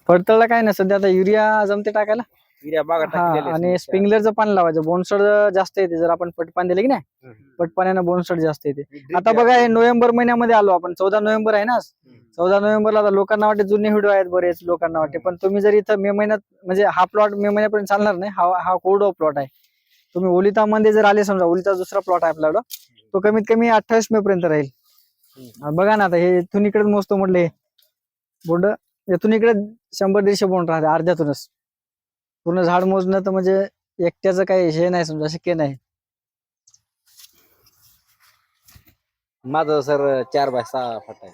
फडतळला काय ना सध्या आता युरिया जमते टाकायला. युरिया बागा हा आणि स्प्रिंकलरचं पाणी लावायचं. बोनसड जास्त येते जर आपण पटपान दिले की नाही, पटपाण्यानं बोनसड जास्त येते. आता बघा हे नोव्हेंबर महिन्यामध्ये आलो आपण, 14 नोव्हेंबर आहे ना. 14 नोव्हेंबरला आता लोकांना वाटते जुने व्हिडिओ आहेत बरेच लोकांना वाटते, पण तुम्ही जर इथं मे महिन्यात म्हणजे हा प्लॉट मे महिन्यापर्यंत चालणार नाही. हा कोरडो प्लॉट आहे. तुम्ही ओलितामध्ये जर आले, समजा ओलिता दुसरा प्लॉट आहे आपल्याकडं, तो कमीत कमी 28 मे पर्यंत राहील. बघा ना आता हे इथून इकडे मोजतो म्हटले बोंड, इथून इकडे 100-150 बोंड राहते अर्ध्यातूनच. पूर्ण झाड मोजणं तर म्हणजे एकट्याचं काही हे नाही, समजा शक्य नाही. माझं सर 4x6 फट आहे.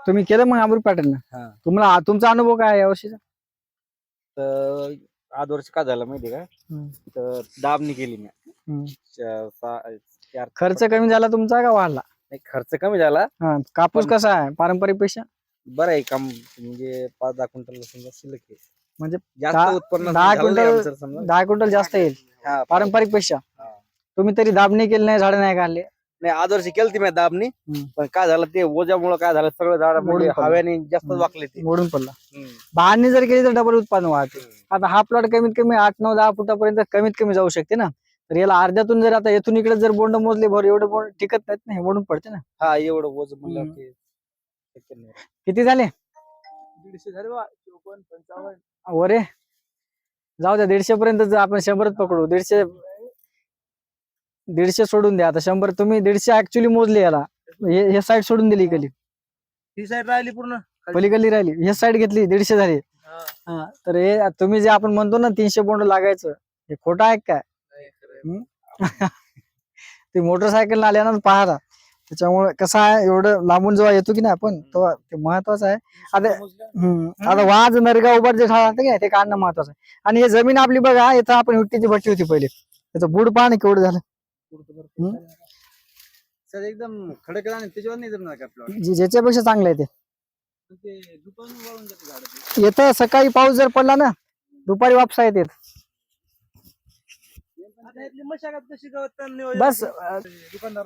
तुम्ही केलं मग अमृत पॅटर्न? तुम्हाला तुमचा अनुभव काय या वर्षीचा? तर आज वर्ष काय झालं माहिती का, तर दाबणी केली मी. खर्च कमी झाला तुमचा का वाढला? खर्च कमी झाला. कापूस कसा आहे पारंपरिक पेक्षा? बरं आहे काम, म्हणजे 5-10 क्विंटल समजा शिल्लक आहे. म्हणजे जास्त उत्पन्न 10 क्विंटल जास्त येईल पारंपरिक पेक्षा. तुम्ही तरी दाबणी केली नाही, झाड नाही काढले? नाही, आज वर्षी केली मी दाबणी, पण काय झालं ते ओझ्यामुळे काय झालं, सगळं झाड म्हणजे हव्याने जास्त वाकले, ते मोडून पडला. बाहेरने जर केली तर डबल उत्पादन वाढते. आता हा प्लॉट कमीत कमी 8-9-10 फुटापर्यंत कमीत कमी जाऊ शकते ना. तर याला अर्ध्यातून जर आता येथून इकडे जर बोंड मोजले भर, एवढं बोंड टिकत नाहीत ना, हे मोडून पडते ना. हा एवढं ओझ म्हणलं किती झाले? 150 झाले बा. 54-55 वरे जाऊ द्या, 150 पर्यंत आपण 100च पकडू. 150 सोडून द्या आता. 100 तुम्ही 150 ऍक्च्युली मोजले याला. हे साईड सोडून दिली इकडली, ही साईड राहिली पूर्ण, पलीकडली राहिली. हे साईड घेतली, 150 झाली. तर हे तुम्ही जे आपण म्हणतो ना 300 बोंड लागायचं, हे खोटं आहे काय? ते मोटरसायकल आल्या ना पाहता, त्याच्यामुळे कसं आहे, एवढं लांबून जेव्हा येतो की नाही आपण तेव्हा ते महत्वाचं आहे. आता वाज नरगा उभार जे झाड काय ते काढणं महत्वाचं आहे. आणि हे जमीन आपली बघा, इथं आपण विट्टीची भट्टी होती पहिले, त्याचं बुड पाहणं केवढं झालं. एकदम खडक आणि त्याच्यावर नाही जमणार का प्लॉट, ज्याच्यापेक्षा चांगलं आहे ते. येतं सकाळी पाऊस जर पडला ना, दुपारी वापसा येते. मशागत कशी बस दुकानदार